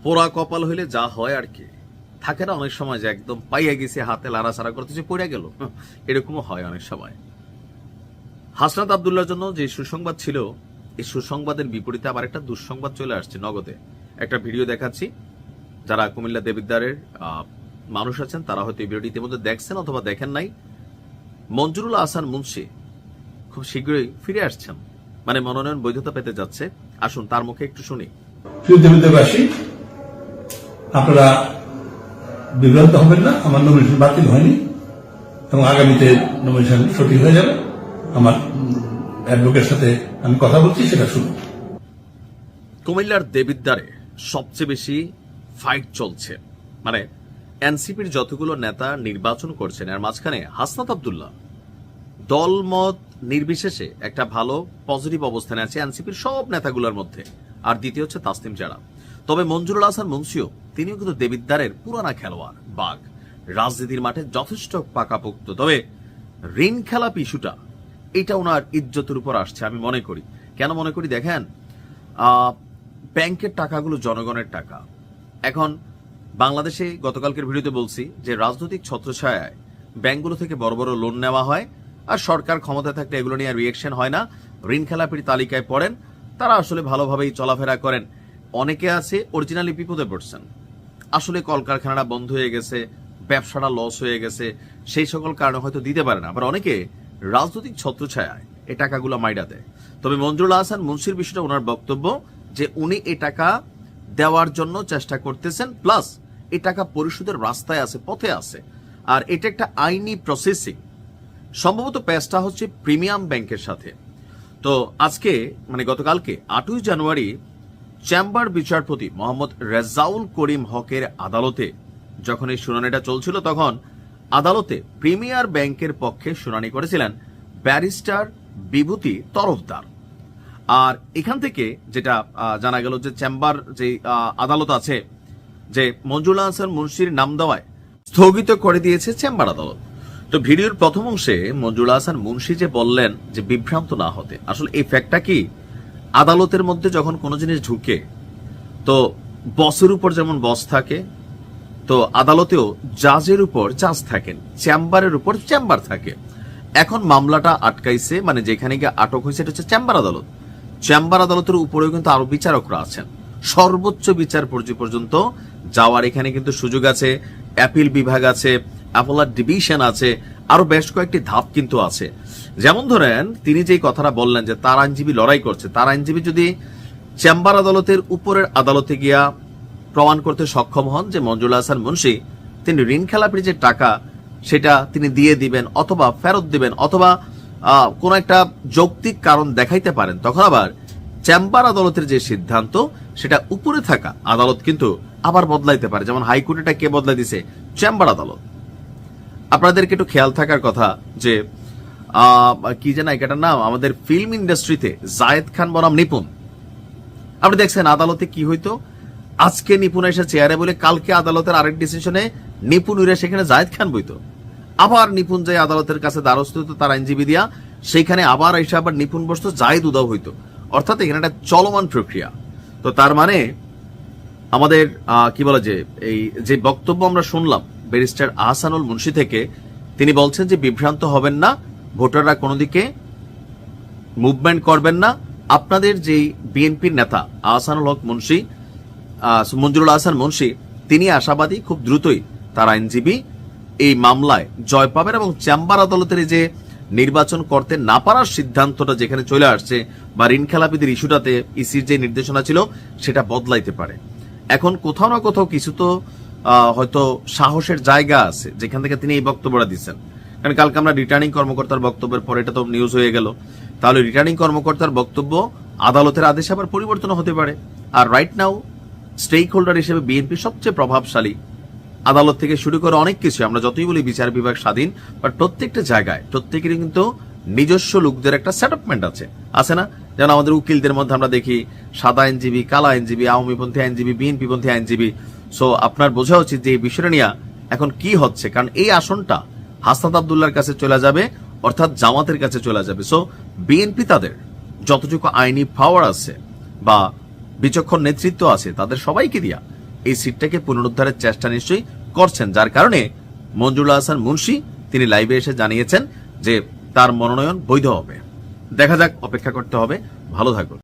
পোড়া কপাল হইলে যা হয় আর কি থাকে না, অনেক সময় যে একদম পাইয়া গেছে, হাতে লাড়াছাড়া করতেছে, পড়ে গেল, এরকমও হয় অনেক সময়। হাসনাত আব্দুল্লাহর জন্য যে সুসংবাদ ছিল, এই সুসংবাদের বিপরীতে আবার একটা দুঃসংবাদ চলে আসছে নগদে। একটা ভিডিও দেখাচ্ছি, যারা কুমিল্লা দেবিদ্বারের মানুষ আছেন তারা হয়তো এই ভিডিওটি ইতিমধ্যে দেখছেন অথবা দেখেন নাই। মঞ্জুরুল আহসান মুন্সি খুব শীঘ্রই ফিরে আসছেন, মানে মনোনয়ন বৈধতা পেতে যাচ্ছে। আসুন তার মুখে একটু শুনি। প্রিয় দেবিদ্বারবাসী, আপনারা বিভ্রান্ত হবেন না, আমার নমিনেশন বাতিল হয়নি এবং আগামীতে নমিনেশন সঠিক হয়ে যাবে। আমার অ্যাডভোকেটের সাথে আমি কথা বলছি, সেটা শুনুন। কুমিল্লার দেবিদ্বারে সবচেয়ে বেশি ফাইট চলছে, মানে এনসিপির যতগুলো নেতা নির্বাচন করছেন এর মাঝখানে হাসনাত আব্দুল্লাহ দলমত নির্বিশেষে একটা ভালো পজিটিভ অবস্থানে আছে এনসিপির সব নেতাগুলোর মধ্যে। আর দ্বিতীয় হচ্ছে তাসনিম জারা। তবে মঞ্জুরুল আহসান মুন্সিও, তিনিও কিন্তু দেবিদ্বারের পুরানা খেলোয়াড়, বাঘ, রাজনীতির মাঠে যথেষ্ট পাকাপোক্ত। তবে ঋণ খেলাপি ইস্যুটা, এটা ওনার ইজ্জতের উপর আসছে আমি মনে করি। কেন মনে করি দেখেন, ব্যাংকের টাকাগুলো জনগণের টাকা। এখন বাংলাদেশে গতকালকের ভিডিওতে বলছি যে রাজনৈতিক ছত্রছায়ায় ব্যাংকগুলো থেকে বড় বড় লোন নেওয়া হয়, আর সরকার ক্ষমতায় থাকলে এগুলো নিয়ে রিয়েকশন হয় না। ঋণ খেলাপির তালিকায় পড়েন, তারা আসলে ভালোভাবেই চলাফেরা করেন। অনেকে আছে অরিজিনালি বিপদে পড়ছেন, আসলে কলকারখানাটা বন্ধ হয়ে গেছে, ব্যবসাটা লস হয়ে গেছে, সেই সকল কারণে হয়তো দিতে পারে না। আবার অনেকে রাজনৈতিক ছত্রছায়ায় এই টাকাগুলো মাইরা দেয়। তবে মঞ্জুরুল আহসান মুন্সির বিষয়টা ওনার বক্তব্য যে উনি এই টাকা দেওয়ার জন্য চেষ্টা করতেছেন, প্লাস এই টাকা পরিশোধের রাস্তায় আছে, পথে আছে, আর এটা একটা আইনি প্রসেসিং। সম্ভবত প্যাচটা হচ্ছে প্রিমিয়াম ব্যাংকের সাথে। তো আজকে মানে গতকালকে 8ই জানুয়ারি চেম্বার বিচারপতি মোহাম্মদ রেজাউল করিম হকের আদালতে যখন এই শুনানিটা চলছিল, তখন আদালতে প্রিমিয়ার ব্যাংকের পক্ষে শুনানি করেছিলেন ব্যারিস্টার বিভূতি তরফদার। আর এখান থেকে যেটা জানা গেল যে চেম্বার যে আদালত আছে, যে মঞ্জুরুল আহসান মুন্সির নাম দেওয়ায় স্থগিত করে দিয়েছে চেম্বার আদালত। তো ভিডিওর প্রথম অংশে মঞ্জুরুল আহসান মুন্সি যে বললেন যে বিভ্রান্ত না হতে, আসলে এই ফ্যাক্টটা কি, আদালতের মধ্যে যখন কোনো জিনিস ঢুকে তো বসের উপর যেমন বস থাকে, তো আদালতেও জাজের উপর জাজ থাকেন, চেম্বারের উপর চেম্বার থাকে। এখন মামলাটা আটকাইছে, মানে যেখানে গিয়ে আটক হয়েছে এটা হচ্ছে চেম্বার আদালত। চেম্বার আদালতের উপরেও কিন্তু আরো বিচারকরা আছেন, সর্বোচ্চ বিচার পর্যন্ত যাওয়ার এখানে কিন্তু সুযোগ আছে। অ্যাপিল বিভাগ আছে, অ্যাপেলার ডিভিশন আছে, আরো বেশ কয়েকটি ধাপ কিন্তু আছে। যেমন ধরেন তিনি যেই কথাটা বললেন যে তার আইনজীবী লড়াই করছে, তার আইনজীবী যদি চেম্বার আদালতের উপরের আদালতে গিয়া প্রমাণ করতে সক্ষম হন যে মঞ্জুরুল আহসান মুন্সি তিনি ঋণ খেলাপির যে টাকা সেটা তিনি দিয়ে দিবেন অথবা ফেরত দিবেন, অথবা কোন একটা যৌক্তিক কারণ দেখাইতে পারেন, তখন আবার চেম্বার আদালতের যে সিদ্ধান্ত সেটা উপরে থাকা আদালত কিন্তু আবার বদলাইতে পারে। যেমন হাইকোর্ট এটা কে বদলাই দিছে, চেম্বার আদালত। আপনাদেরকে একটু খেয়াল থাকার কথা যে কি যেন এটার নাম, আমাদের ফিল্ম ইন্ডাস্ট্রিতে জায়েদ খান বনাম নিপুণ, আপনি দেখছেন আদালতে কি হইতো, আজকে নিপুণ এসে চেয়ারে বলে কালকে আদালতের আরেক ডিসিশনে নিপুণ উড়ে সেখানে জায়েদ খান বইতো, আবার নিপুণ যে আদালতের কাছে দ্বারস্থ হইতো তার আইনজীবী দিয়া, সেইখানে আবার এসে আবার নিপুণ বসতো, জায়েদ উদাও হইতো। অর্থাৎ এখানে একটা চলমান প্রক্রিয়া। তো তার মানে আমাদের কি বলে যে এই যে বক্তব্য আমরা শুনলাম ব্যারিস্টার আহসানুল মুন্সি থেকে, তিনি বলছেন যে বিভ্রান্ত হবেন না, ভোটাররা কোনো দিকে মুভমেন্ট করবেন না। আপনাদের যে বিএনপির নেতা আহসানুল হক মুন্সি, মঞ্জুরুল আহসান মুন্সি, তিনি আশাবাদী খুব দ্রুতই তার আইনজীবী এই মামলায় জয় পাবেন এবং চেম্বার আদালতের যে নির্বাচন করতে না পারার সিদ্ধান্তটা যেখানে চলে আসছে, বা ঋণ খেলাপিদের ইস্যুটাতে ইসির যে নির্দেশনা ছিল সেটা বদলাইতে পারে। এখন কোথাও না কোথাও কিছু তো হয়তো সাহসের জায়গা আছে যেখান থেকে তিনি এই বক্তব্যটা দিচ্ছেন। কারণ কালকে আমরা রিটার্নিং কর্মকর্তার বক্তব্যের পরে এটা তো নিউজ হয়ে গেল, তাহলে রিটার্নিং কর্মকর্তার বক্তব্য আদালতের আদেশে আবার পরিবর্তন হতে পারে। আর রাইট নাও স্টেক হোল্ডার হিসেবে বিএনপি সবচেয়ে প্রভাবশালী, আদালত থেকে শুরু করে অনেক কিছু, আমরা যতই বলি বিচার বিভাগ স্বাধীন, বাট প্রত্যেকটা জায়গায় প্রত্যেকেরই কিন্তু নিজস্ব লোকদের একটা সেটআপমেন্ট আছে না? যেমন আমাদের উকিলদের মধ্যে আমরা দেখি সাদা আইনজীবী, কালা আইনজীবী, আওয়ামীপন্থী আইনজীবী, বিএনপিপন্থী আইনজীবী। সো আপনার বোঝা উচিত যে এই বিষয়টা নিয়ে এখন কি হচ্ছে, কারণ এই আসনটা হাসনাত আব্দুল্লাহর কাছে চলে যাবে, অর্থাৎ জামাতের কাছে চলে যাবে। সো বিএনপি তাদের যতটুকু আইনি পাওয়ার আছে বা বিচক্ষণ নেতৃত্ব আছে তাদের সবাইকে দিয়া এই সিটটাকে পুনরুদ্ধারের চেষ্টা নিশ্চয়ই করছেন, যার কারণে মঞ্জুরুল হাসান মুন্সি তিনি লাইভে এসে জানিয়েছেন যে তার মনোনয়ন বৈধ হবে। দেখা যাক, অপেক্ষা করতে হবে। ভালো থাকুন।